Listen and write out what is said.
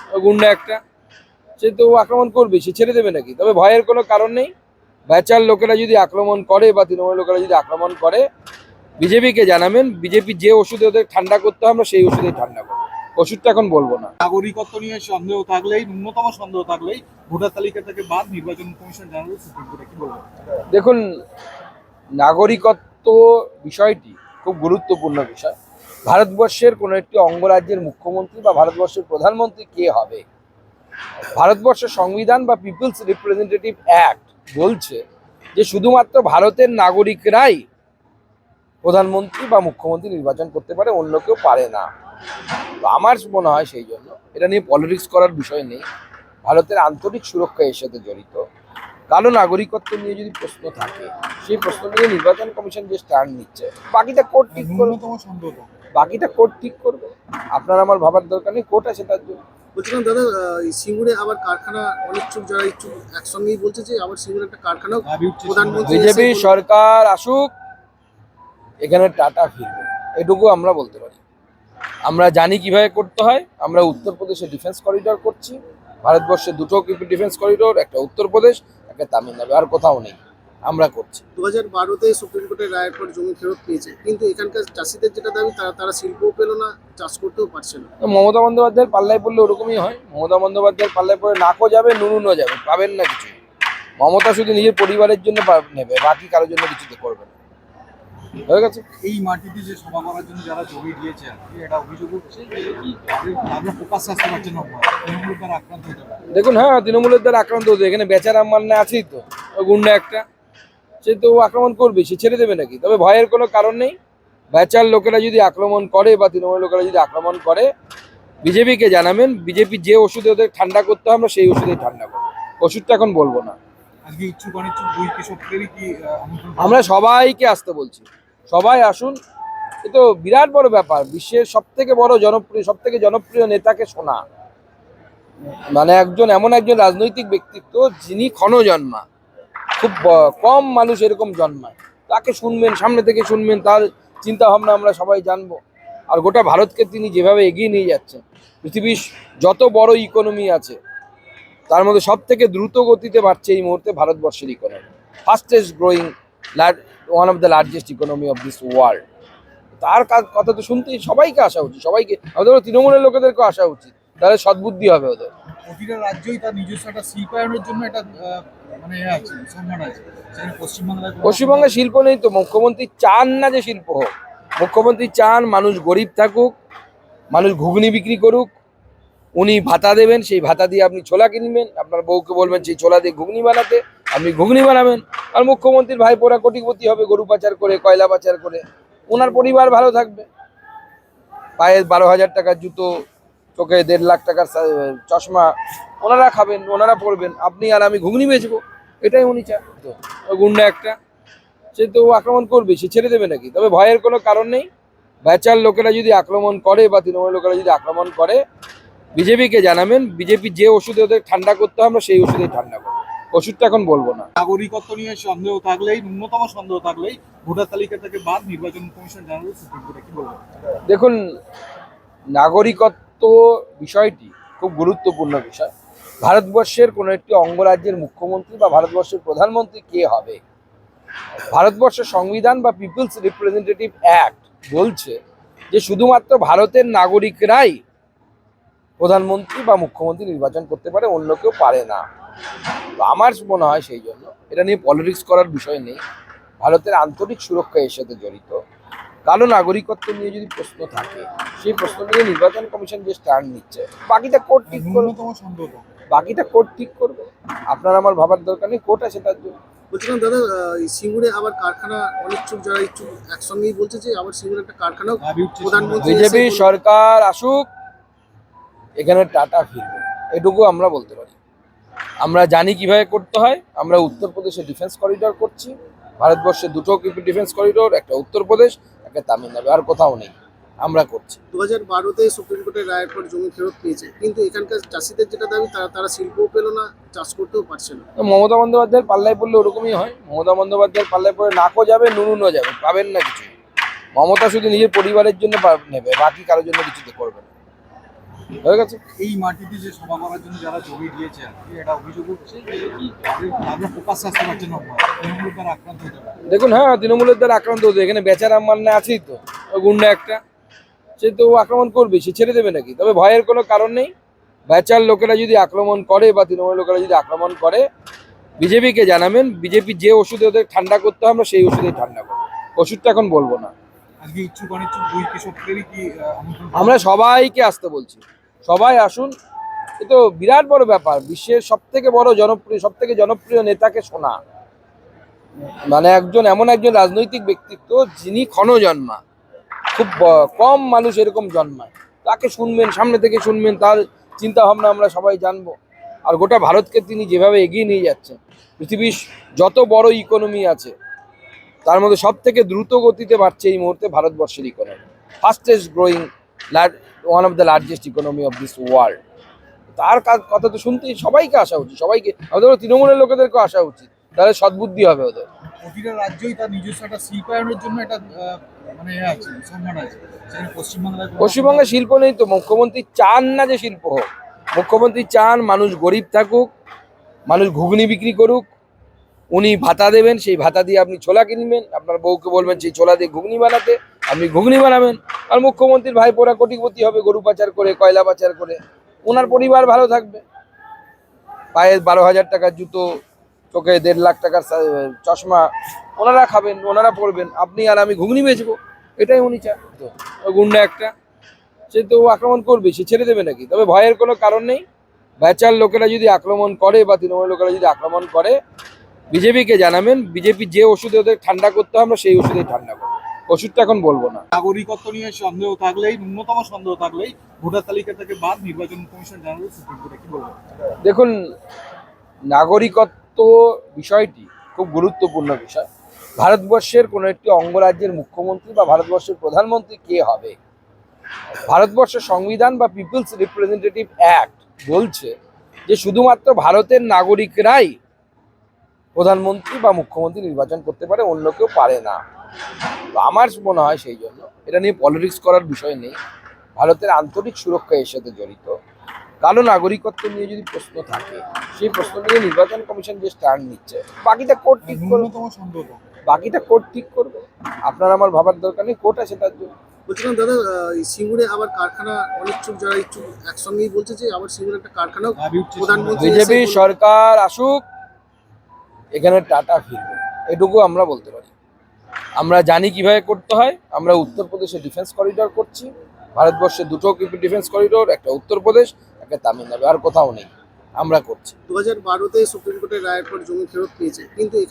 তো গুন্ডা একটা, সে তো আক্রমণ করবে, সে ছেড়ে দেবে নাকি? তবে ভয়ের কোনো কারণ নেই। ব্যাচার লোকেরা যদি আক্রমণ করে বা তৃণমূল লোকেরা যদি আক্রমণ করে, বিজেপিকে জানাবেন। বিজেপি যে ওষুধে ওদের ঠান্ডা করতে হয় আমরা সেই ওষুধেই ঠান্ডা করবো। ওষুধটা এখন বলবো না। নাগরিকত্ব নিয়ে সন্দেহ থাকলেই, ন্যূনতম সন্দেহ থাকলেই ভোটার তালিকা থেকে বাদ নির্বাচন কমিশন জানাবে সুপ্রিম কোর্টে, কি বলবেন? দেখুন, নাগরিকত্ব বিষয়টি খুব গুরুত্বপূর্ণ বিষয়। ভারতবর্ষের কোনো একটি অঙ্গরাজ্যের মুখ্যমন্ত্রী বা ভারতবর্ষের প্রধানমন্ত্রী কে হবে, ভারতবর্ষের সংবিধান বা পিপলস রিপ্রেজেন্টেটিভ অ্যাক্ট বলছে যে শুধুমাত্র ভারতের নাগরিকরাই প্রধানমন্ত্রী বা মুখ্যমন্ত্রী নির্বাচন করতে পারে, অন্য কেউ পারে না। তো আমার মনে হয় সেই জন্য এটা নিয়ে পলিটিক্স করার বিষয় নেই। ভারতের আন্তরিক সুরক্ষা এর সাথে জড়িত। কালো নাগরিকত্ব নিয়ে যদি প্রশ্ন থাকে, সেই প্রশ্ন নিয়ে নির্বাচন কমিশন যে স্ট্যান্ড নিচ্ছে, বাকিটা কোর্ট ঠিক করবে। ন্যূনতম সন্দেহ বাকিটা কোর্ট ঠিক করবে। আপনার আমার ভাবার দরকার নেই, কোর্ট আছে তার জন্য। বলছিলাম দাদা, সিঙ্গুরে আবার কারখানা অনিচ্ছুক যারা ইচ্ছুক একসঙ্গেই বলছে যে আবার সিঙ্গুরে একটা কারখানা প্রধানমন্ত্রী বিজেপি সরকার আসুক, এখানে টাটা ফিরবে, এটুকু আমরা বলতে পারি। আমরা জানি কিভাবে করতে হয়। আমরা উত্তরপ্রদেশে ডিফেন্স করিডোর করছি। ভারতবর্ষে দুটো ডিফেন্স করিডোর, একটা উত্তরপ্রদেশ, একটা তামিলনাড়ু, আর কোথাও নেই, আমরা করছি। 2012-তে সুপ্রিম কোর্টের রায়ের পর জমি ফেরত পেয়েছে, কিন্তু এখানকার চাষিদের যেটা দাবি তারা শিল্পও পেল না, চাষ করতেও পারছে না। তো মমতা বন্দ্যোপাধ্যায়ের পাল্লায় পড়লে ওরকমই হয়। মমতা বন্দ্যোপাধ্যায়ের পাল্লায় পড়ে নাকও যাবে, নুনও যাবে, পাবেন না কিছু। মমতা শুধু নিজের পরিবারের জন্য নেবে, বাকি কারোর জন্য কিছুতে করবে না। হয়ে গেছে। এই মাটিতে যে সভা করার জন্য যারা জমি দিয়েছে, আর কি এটা অভিযোগ হচ্ছে যে কি তাদের ফোকাস আসতে পারছে না, তৃণমূল দ্বারা আক্রান্ত হতে পারে। দেখুন, হ্যাঁ, তৃণমূলের দ্বারা আক্রান্ত হতো। এখানে বেচারাম মান্না আছেই তো, গুন্ডা একটা, সে তো আক্রমণ করবে, সে ছেড়ে দেবে নাকি? তবে ভয়ের কোনো কারণ নেই। ব্যাচার লোকেরা যদি আক্রমণ করে বা তৃণমূল লোকেরা যদি আক্রমণ করে, বিজেপিকে জানাবেন। বিজেপি যে ওষুধে ওদের ঠান্ডা করতে হয় আমরা সেই ওষুধেই ঠান্ডা করবো। ওষুধটা এখন বলবো না। আজকে ইচ্ছুক অনিচ্ছুক দুই কৃষকদেরই কি আমন্ত্রণ? আমরা সবাইকে আসতে বলছি, সবাই আসুন। এ তো বিরাট বড় ব্যাপার। বিশ্বের সব থেকে বড় জনপ্রিয় নেতাকে শোনা, মানে এমন একজন রাজনৈতিক ব্যক্তিত্ব যিনি ক্ষণজন্মা। খুব কম মানুষ এরকম জন্মায়। তাকে শুনবেন, সামনে থেকে শুনবেন, তার চিন্তা ভাবনা আমরা সবাই জানবো। আর গোটা ভারতকে তিনি যেভাবে এগিয়ে নিয়ে যাচ্ছেন, পৃথিবীর যত বড় ইকোনমি আছে তার মধ্যে সব থেকে দ্রুত গতিতে বাড়ছে এই মুহূর্তে ভারতবর্ষের economy. Fastest growing, one of the largest economy of this world. তার কথা তো শুনতেই সবাইকে আসা উচিত, সবাইকে, আমাদের তৃণমূলের লোকেদেরকেও আসা উচিত। তাহলে সদ্বুদ্ধি হবে ওদের। প্রতিটা রাজ্যই তার নিজস্ব একটা শিল্পায়নের জন্য একটা মানে আছে, সম্মান আছে। সেখানে পশ্চিমবঙ্গে শিল্প নেই তো। মুখ্যমন্ত্রী চান না যে শিল্প হোক। মুখ্যমন্ত্রী চান মানুষ গরিব থাকুক, মানুষ ঘুগনি বিক্রি করুক। উনি ভাতা দেবেন, সেই ভাতা দিয়ে আপনি ছোলা কিনবেন, আপনার বউকে বলবেন সেই ছোলা দিয়ে ঘুগনি বানাতে, আপনি ঘুগনি বানাবেন। আর মুখ্যমন্ত্রীর ভাইপোরা কোটিপতি হবে গরু পাচার করে, কয়লা পাচার করে। ওনার পরিবার ভালো থাকবে। পায়ে 12,000 টাকার জুতো, চোখে 1.5 লাখ টাকার চশমা ওনারা খাবেন, ওনারা পরবেন, আপনি আর আমি ঘুগনি বেচবো। এটাই উনি চান। তো গুন্ডা একটা, সে তো আক্রমণ করবে, সে ছেড়ে দেবে নাকি? তবে ভয়ের কোনো কারণ নেই। ব্যাচার লোকেরা যদি আক্রমণ করে বা তৃণমূল লোকেরা যদি আক্রমণ করে, বিজেপিকে জানাবেন। বিজেপি যে ওষুধে ওদের ঠান্ডা করতে হয় আমরা সেই ওষুধেই ঠান্ডা করবো। ওষুধটা এখন বলবো না। নাগরিকত্ব নিয়ে সন্দেহ থাকলেই, ন্যূনতম সন্দেহ থাকলেই ভোটার তালিকা থেকে বাদ নির্বাচন কমিশন জানাবে সুপ্রিম কোর্টে, কি বলবেন? দেখুন, নাগরিকত্ব বিষয়টি খুব গুরুত্বপূর্ণ বিষয়। ভারতবর্ষের কোনো একটি অঙ্গরাজ্যের মুখ্যমন্ত্রী বা ভারতবর্ষের প্রধানমন্ত্রী কে হবে, ভারতবর্ষের সংবিধান বা পিপলস রিপ্রেজেন্টেটিভ অ্যাক্ট বলছে যে শুধুমাত্র ভারতের নাগরিকরাই প্রধানমন্ত্রী বা মুখ্যমন্ত্রী নির্বাচন করতে পারে, অন্য কেউ পারে না। তো আমার মনে হয় সেই জন্য এটা নিয়ে পলিটিক্স করার বিষয় নেই। ভারতের আন্তরিক সুরক্ষা এর সাথে জড়িত। কালো নাগরিকত্ব নিয়ে যদি প্রশ্ন থাকে, সেই প্রশ্ন নিয়ে নির্বাচন কমিশন যে স্ট্যান্ড নিচ্ছে, বাকিটা কোর্ট ঠিক করবে। ন্যূনতম সন্দেহ বাকিটা কোর্ট ঠিক করবে। আপনার আমার ভাবার দরকার নেই, কোর্ট আছে তার জন্য। বলছিলাম দাদা, সিঙ্গুরে আবার কারখানা অনিচ্ছুক যারা ইচ্ছুক একসঙ্গেই বলছে যে আবার সিঙ্গুরে একটা কারখানা প্রধানমন্ত্রী বিজেপি সরকার আসুক, এখানে টাটা ফিরবে, এটুকু আমরা বলতে পারি। আমরা জানি কিভাবে করতে হয়। আমরা উত্তরপ্রদেশে ডিফেন্স করিডোর করছি। ভারতবর্ষে দুটো ডিফেন্স করিডোর, একটা উত্তরপ্রদেশ, একটা তামিলনাড়ু, আর কোথাও নেই, আমরা করছি। 2012-তে সুপ্রিম কোর্টের রায়ের পর জমি ফেরত পেয়েছে, কিন্তু এখানকার চাষিদের যেটা দাবি তারা শিল্পও পেল না, চাষ করতেও পারছে না। তো মমতা বন্দ্যোপাধ্যায়ের পাল্লায় পড়লে ওরকমই হয়। মমতা বন্দ্যোপাধ্যায়ের পাল্লায় পড়ে নাকও যাবে, নুনও যাবে, পাবেন না কিছু। মমতা শুধু নিজের পরিবারের জন্য নেবে, বাকি কারোর জন্য কিছুতে করবে না। হয়ে গেছে। এই মাটিতে যে সভা করার জন্য যারা জমি দিয়েছে আর কি এটা অভিযোগ উঠছে যে কি তাদের প্রকাশ্যে আসতে পারছে না, তৃণমূলের দ্বারা আক্রান্ত হতে পারে। দেখুন, হ্যাঁ, তৃণমূলের দ্বারা আক্রান্ত হতো, এখানে বেচারা মান্না আছেই তো, ওই গুন্ডা একটা, সে তো আক্রমণ করবে, সে ছেড়ে দেবে নাকি? তবে ভয়ের কোনো কারণ নেই। বেচার লোকেরা যদি আক্রমণ করে বা তৃণমূলের লোকেরা যদি আক্রমণ করে, বিজেপিকে জানাবেন, বিজেপি যে ওষুধে ওদের ঠান্ডা করতে হয় আমরা সেই ওষুধেই ঠান্ডা করবো। ওষুধটা এখন বলবো না। আজকে ইচ্ছুক অনিচ্ছুক দুই কৃষকদেরই কি আমন্ত্রণ করা আমরা সবাইকে আসতে বলছি, সবাই আসুন। এ তো বিরাট বড় ব্যাপার, বিশ্বের সব থেকে বড় জনপ্রিয় নেতাকে শোনা, মানে এমন একজন রাজনৈতিক ব্যক্তিত্ব যিনি ক্ষণজন্মা, খুব কম মানুষ এরকম জন্মায়, তাকে শুনবেন, সামনে থেকে শুনবেন, তার চিন্তা ভাবনা আমরা সবাই জানবো। আর গোটা ভারতকে তিনি যেভাবে এগিয়ে নিয়ে যাচ্ছেন, পৃথিবীর যত বড় ইকোনমি আছে তার মধ্যে সব থেকে দ্রুত গতিতে বাড়ছে এই মুহূর্তে ভারতবর্ষের economy, fastest growing, one of the largest economy of this world. তার কথা তো শুনতেই সবাইকে আসা উচিত, সবাইকে, আমাদের তৃণমূলের লোকেদেরকেও আসা উচিত, তাহলে সদ্বুদ্ধি হবে ওদের। প্রতিটা রাজ্যই তার নিজস্ব একটা শিল্পায়নের জন্য একটা মানে আছে সম্মান আছে, সেখানে পশ্চিমবাংলায় পশ্চিমবঙ্গে শিল্প নেই তো, মুখ্যমন্ত্রী চান না যে শিল্প হোক। মুখ্যমন্ত্রী চান মানুষ গরিব থাকুক, মানুষ ঘুগনি বিক্রি করুক, উনি ভাতা দেবেন, সেই ভাতা দিয়ে আপনি ছোলা কিনবেন, আপনার বউকে বলবেন সেই ছোলা দিয়ে ঘুগনি বানাতে, আপনি ঘুগনি বানাবেন। আর মুখ্যমন্ত্রীর ভাইপোরা কোটিপতি হবে গরু পাচার করে, কয়লা পাচার করে, ওনার পরিবার ভালো থাকবে। পায়ে 12,000 টাকার জুতো, চোখে 1.5 লাখ টাকার চশমা ওনারা খাবেন, ওনারা পরবেন, আপনি আর আমি ঘুগনি বেচবো, এটাই উনি চান। তো ওই গুন্ডা একটা, সে তো আক্রমণ করবে, সে ছেড়ে দেবে নাকি? তবে ভয়ের কোনো কারণ নেই। বেচার লোকেরা যদি আক্রমণ করে বা তৃণমূলের লোকেরা যদি আক্রমণ করে, বিজেপিকে জানাবেন, বিজেপি যে ওষুধে ওদের ঠান্ডা করতে হয় আমরা সেই ওষুধেই ঠান্ডা করবো। ওষুধটা এখন বলবো না। নাগরিকত্ব নিয়ে সন্দেহ থাকলেই, ন্যূনতম সন্দেহ থাকলেই ভোটার তালিকা থেকে বাদ নির্বাচন কমিশন জানাবে সুপ্রিম কোর্টে, কি বলবো? দেখুন, নাগরিকত্ব বিষয়টি খুব গুরুত্বপূর্ণ বিষয়। ভারতবর্ষের কোনো একটি অঙ্গরাজ্যের মুখ্যমন্ত্রী বা ভারতবর্ষের প্রধানমন্ত্রী কে হবে, ভারতবর্ষের সংবিধান বা পিপলস রিপ্রেজেন্টেটিভ অ্যাক্ট বলছে যে শুধুমাত্র ভারতের নাগরিকরাই প্রধানমন্ত্রী বা মুখ্যমন্ত্রী নির্বাচন করতে পারে, অন্য কেউ পারে না। তো আমার মনে হয় সেই জন্য এটা নিয়ে পলিটিক্স করার বিষয় নেই। ভারতের আন্তরিক সুরক্ষা এর সাথে জড়িত। কারো নাগরিকত্ব নিয়ে যদি প্রশ্ন থাকে, সেই প্রশ্ন নিয়ে নির্বাচন কমিশন যে স্ট্যান্ড নিচ্ছে, বাকিটা কোর্ট ঠিক করবে। ন্যূনতম সন্দেহ থাকলে। বাকিটা কোর্ট ঠিক করবে, আপনার আমার ভাবার দরকার নেই, কোর্ট আছে তার জন্য। বলছিলাম দাদা, এই সিঙ্গুরে আবার কারখানা অনিচ্ছুক যারা ইচ্ছুক একসঙ্গেই বলছে যে আবার সিঙ্গুরে একটা কারখানাও দাবি উঠছে প্রধানমন্ত্রী বিজেপি এসে সরকার আসুক, এখানে টাটা ফিরবে, এটুকু আমরা বলতে পারি। আমরা জানি কিভাবে করতে হয়। আমরা উত্তরপ্রদেশে ডিফেন্স করিডোর করছি, ভারতবর্ষে দুটো ডিফেন্স করিডোর, একটা উত্তরপ্রদেশ, একটা তামিলনাড়ু, আর কোথাও নেই, আমরা করছি। 2012-তে সুপ্রিম কোর্টের রায়ের পর জমি ফেরত পেয়েছে, কিন্তু